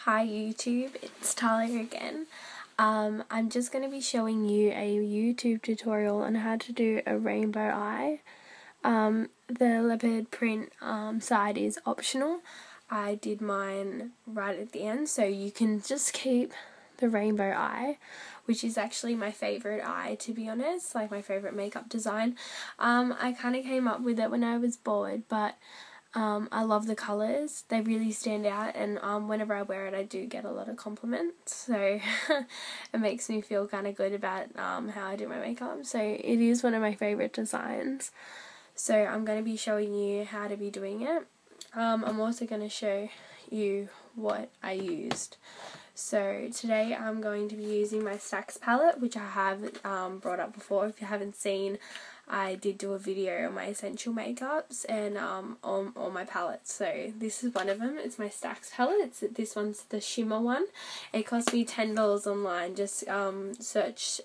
Hi YouTube, it's Talia again. I'm just going to be showing you a YouTube tutorial on how to do a rainbow eye. The leopard print side is optional. I did mine right at the end, so you can just keep the rainbow eye, which is actually my favourite eye, to be honest, like my favourite makeup design. I kind of came up with it when I was bored, but I love the colours. They really stand out, and whenever I wear it I do get a lot of compliments, so it makes me feel kind of good about how I do my makeup. So it is one of my favourite designs. So I'm going to be showing you how to be doing it. I'm also going to show you what I used. So today I'm going to be using my Stacks palette, which I have brought up before. If you haven't seen, I did do a video on my essential makeups and on all my palettes. So this is one of them. It's my Stacks palette. This one's the shimmer one. It cost me $10 online. Just search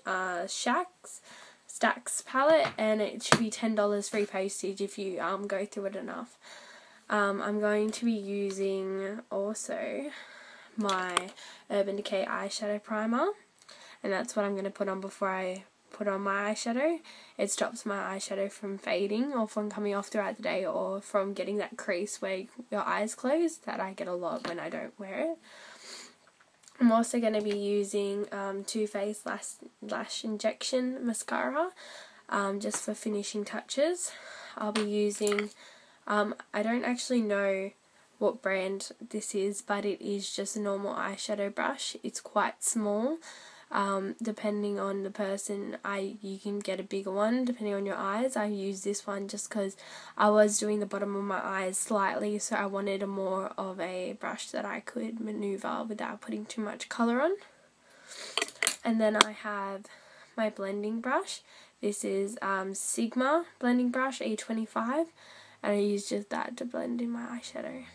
Stacks palette and it should be $10 free postage if you go through it enough. I'm going to be using also my Urban Decay eyeshadow primer, and that's what I'm going to put on before I put on my eyeshadow. It stops my eyeshadow from fading or from coming off throughout the day, or from getting that crease where your eyes close that I get a lot when I don't wear it. I'm also going to be using Too Faced Lash Injection Mascara just for finishing touches. I'll be using, I don't actually know what brand this is, but it is just a normal eyeshadow brush. It's quite small. Depending on the person, you can get a bigger one depending on your eyes. I use this one just because I was doing the bottom of my eyes slightly, so I wanted more of a brush that I could maneuver without putting too much colour on. And then I have my blending brush. This is Sigma blending brush E25, and I use just that to blend in my eyeshadow.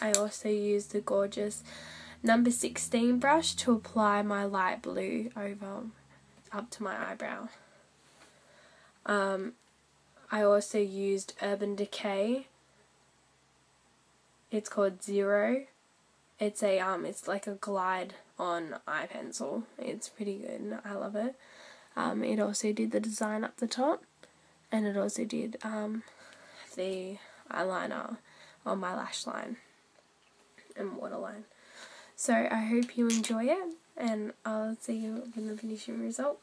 I also use the gorgeous number 16 brush to apply my light blue over up to my eyebrow. I also used Urban Decay. It's called Zero. It's it's like a glide on eye pencil. It's pretty good. I love it. It also did the design up the top, and it also did the eyeliner on my lash line and waterline. So I hope you enjoy it, and I'll see you in the finishing result.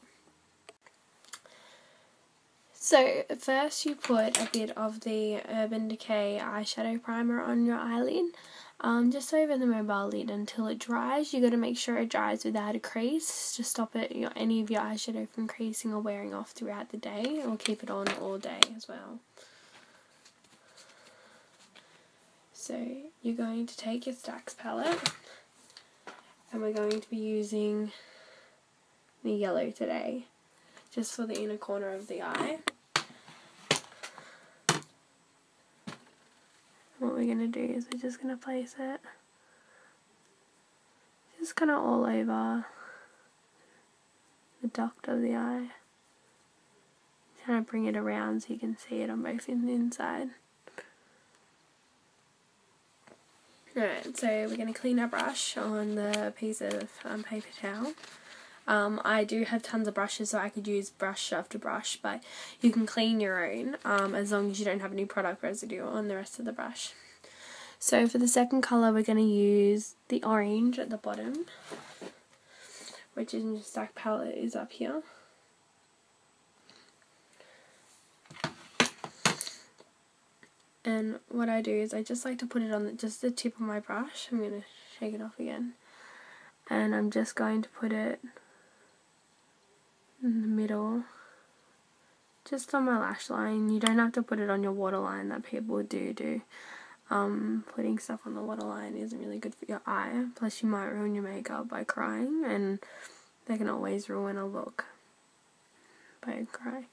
So first you put a bit of the Urban Decay eyeshadow primer on your eyelid, just over the mobile lid until it dries. You got to make sure it dries without a crease to stop any of your eyeshadow from creasing or wearing off throughout the day, or keep it on all day as well. So you're going to take your Stacks palette, and we're going to be using the yellow today, just for the inner corner of the eye. What we're going to do is we're just going to place it just kind of all over the duct of the eye. Trying to bring it around so you can see it on both in the inside. Alright, so we're going to clean our brush on the piece of paper towel. I do have tons of brushes, so I could use brush after brush, but you can clean your own as long as you don't have any product residue on the rest of the brush. So for the second colour, we're going to use the orange at the bottom, which in the Stack palette is up here. And what I do is I just like to put it on just the tip of my brush. I'm going to shake it off again. And I'm just going to put it in the middle, just on my lash line. You don't have to put it on your waterline that people do. Putting stuff on the waterline isn't really good for your eye. Plus you might ruin your makeup by crying, and they can always ruin a look by crying.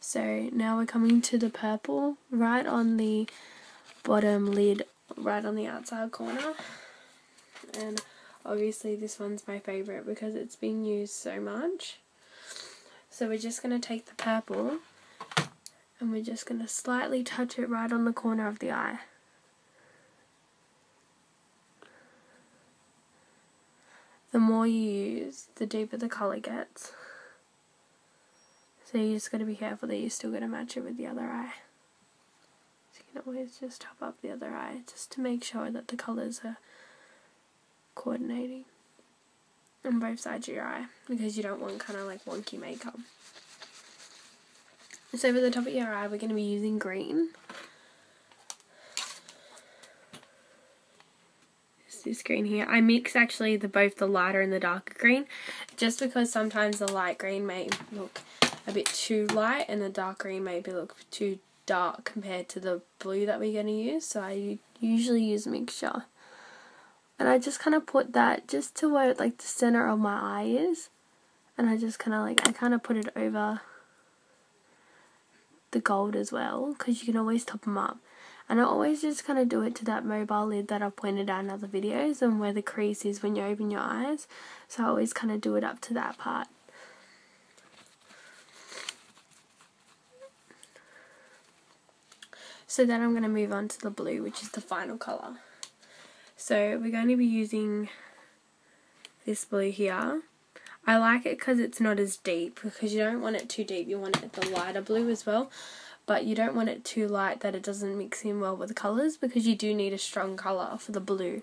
So now we're coming to the purple, right on the bottom lid, right on the outside corner. And obviously this one's my favourite because it's been used so much. So we're just going to take the purple and we're just going to slightly touch it right on the corner of the eye. the more you use, the deeper the colour gets. So you just got to be careful that you still got to match it with the other eye. So you can always just top up the other eye just to make sure that the colours are coordinating on both sides of your eye, because you don't want kind of like wonky makeup. So for the top of your eye, we're going to be using green. It's this green here. I mix actually both the lighter and the darker green, just because sometimes the light green may look a bit too light and the dark green maybe look too dark compared to the blue that we're going to use. So I usually use a mixture. And I just kind of put that just to where like the center of my eye is. And I just kind of like, I kind of put it over the gold as well, because you can always top them up. And I always just kind of do it to that mobile lid that I've pointed out in other videos, and where the crease is when you open your eyes. So I always kind of do it up to that part. So then I'm going to move on to the blue, which is the final colour. So we're going to be using this blue here. I like it because it's not as deep, because you don't want it too deep, you want it the lighter blue as well, but you don't want it too light that it doesn't mix in well with the colours, because you do need a strong colour for the blue,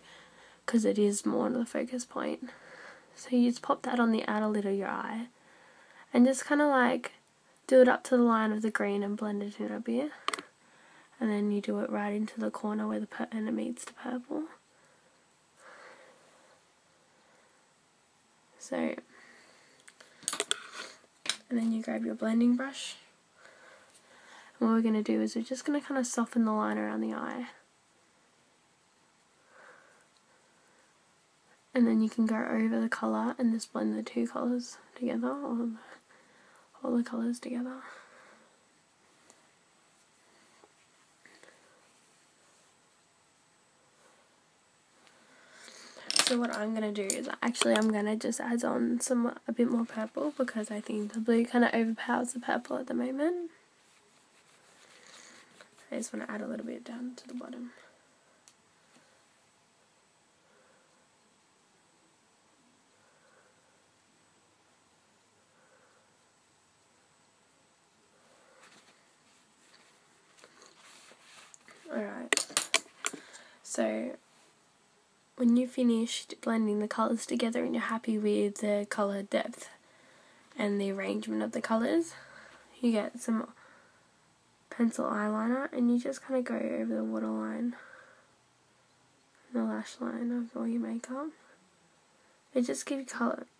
because it is more on the focus point. So you just pop that on the outer lid of your eye, and just kind of like do it up to the line of the green and blend it in a bit, and then you do it right into the corner where and it meets the purple. So, and then you grab your blending brush, and what we're going to do is we're just going to kind of soften the line around the eye, and then you can go over the colour and just blend the two colours together, or all the colours together. So what I'm going to do is I'm going to just add on a bit more purple, because I think the blue kind of overpowers the purple at the moment. I just want to add a little bit down to the bottom. Alright, so when you've finished blending the colours together and you're happy with the colour depth and the arrangement of the colours, you get some pencil eyeliner and you just kind of go over the waterline and the lash line of all your makeup. It just gives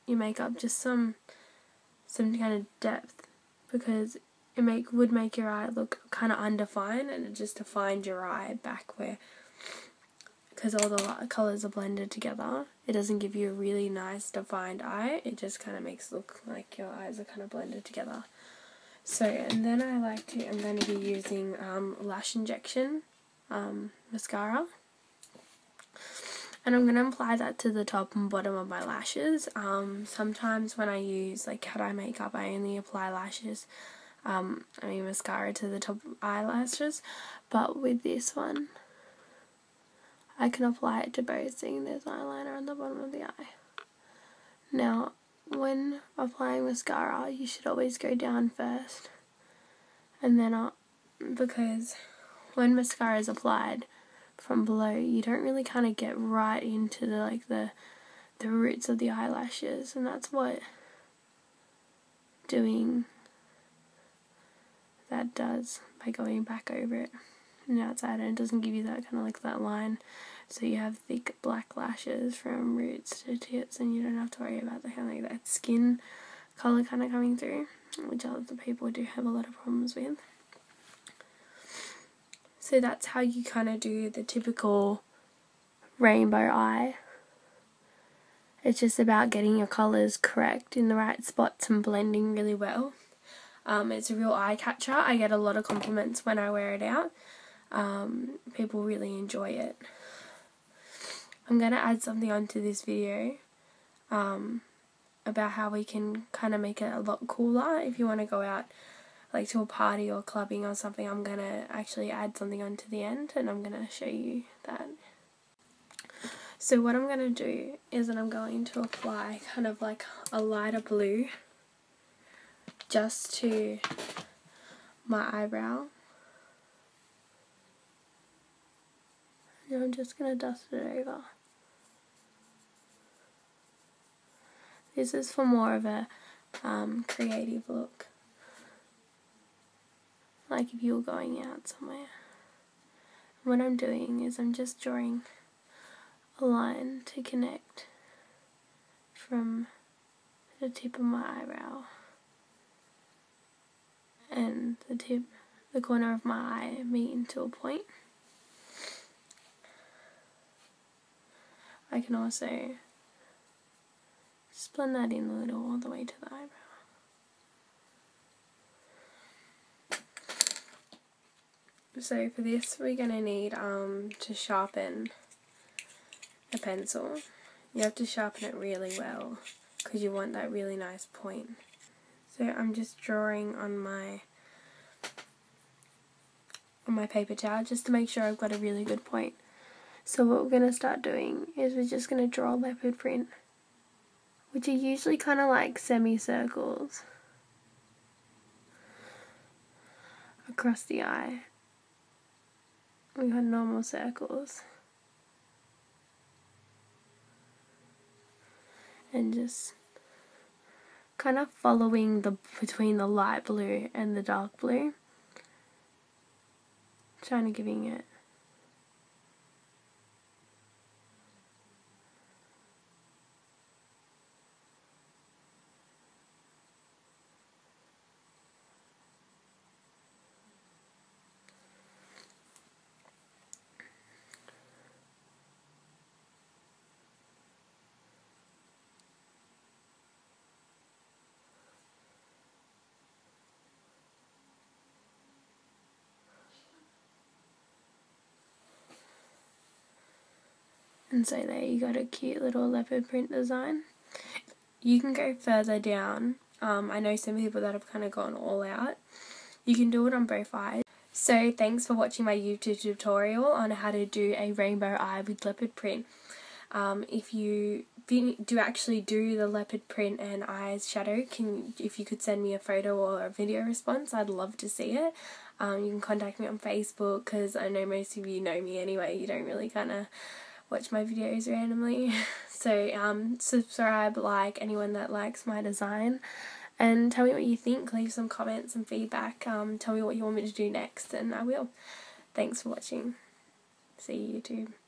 your makeup just some kind of depth, because it would make your eye look kind of undefined, and it just defined your eye back where, because all the colours are blended together, it doesn't give you a really nice defined eye. It just kind of makes it look like your eyes are kind of blended together. So, and then I'm going to be using lash injection mascara, and I'm going to apply that to the top and bottom of my lashes. Sometimes when I use like cat eye makeup, I only apply mascara to the top eyelashes, but with this one I can apply it to both, seeing there's eyeliner on the bottom of the eye. Now, when applying mascara, you should always go down first, and then up, because when mascara is applied from below, you don't really kind of get right into the roots of the eyelashes, and that's what doing that does by going back over it on the outside, and it doesn't give you that kind of like that line, so you have thick black lashes from roots to tips, and you don't have to worry about the kind of like that skin colour kind of coming through, which other people do have a lot of problems with. So that's how you kind of do the typical rainbow eye. It's just about getting your colours correct in the right spots and blending really well. It's a real eye catcher. I get a lot of compliments when I wear it out. People really enjoy it. I'm going to add something onto this video about how we can kind of make it a lot cooler. If you want to go out like to a party or clubbing or something, I'm going to actually add something onto the end, and I'm going to show you that. So what I'm going to do is that I'm going to apply kind of like a lighter blue just to my eyebrow. And I'm just going to dust it over. This is for more of a creative look. Like if you were going out somewhere. What I'm doing is I'm just drawing a line to connect from the tip of my eyebrow and the corner of my eye meet into a point. I can also just blend that in a little all the way to the eyebrow. So for this we're going to need to sharpen a pencil. You have to sharpen it really well because you want that really nice point. So I'm just drawing on my paper towel just to make sure I've got a really good point. So what we're going to start doing is we're just going to draw a leopard print, which are usually kind of like semicircles across the eye. We got normal circles. And just kind of following between the light blue and the dark blue. Trying to giving it and so there you got a cute little leopard print design. You can go further down. I know some people that have kind of gone all out. You can do it on both eyes. So thanks for watching my YouTube tutorial on how to do a rainbow eye with leopard print. If you do actually do the leopard print and eyes shadow, if you could send me a photo or a video response, I'd love to see it. You can contact me on Facebook because I know most of you know me anyway. You don't really kind of watch my videos randomly. So subscribe, like anyone that likes my design, and tell me what you think. Leave some comments and feedback. Tell me what you want me to do next and I will. Thanks for watching. See you YouTube.